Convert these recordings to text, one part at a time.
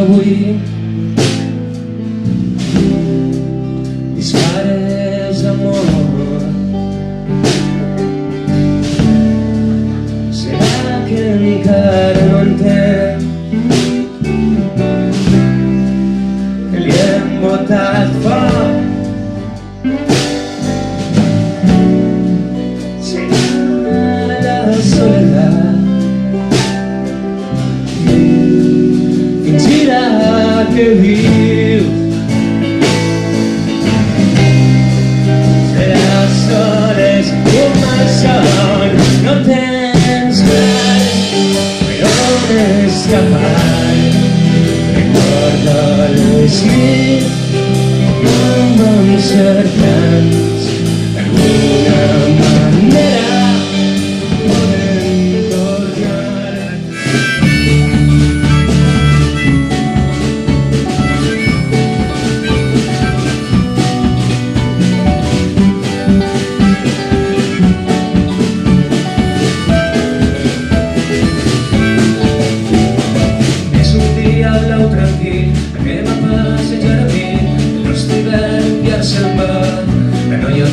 avui dispares d'amor. Serà que encara no entenc que li hem botat foc? Serà la soledat que vius, seràs soles un malson. No tens clar per on escapar. Recorda les nits quan vam ser grans, d'alguna manera podem tornar.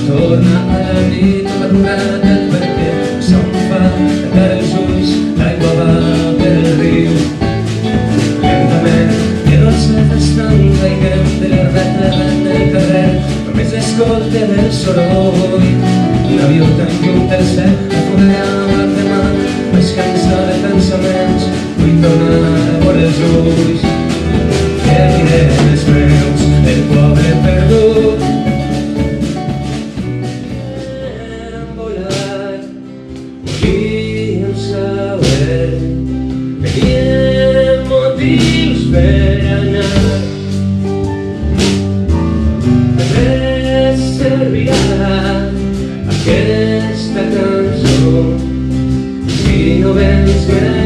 Torna a la nit madurada del perquè se'n fa tancar els ulls, l'aigua va per el riu lentament i no s'estan caiguem de l'herbat del carrer. Només escolta el soroll un avió tan lluny del cel afoderava el demà. Vaig cansar de pensaments, vull tornar a veure els ulls que mirem els meus, el poble perdut. Teníem motius per anar, de res servirà aquesta cançó si no vens més.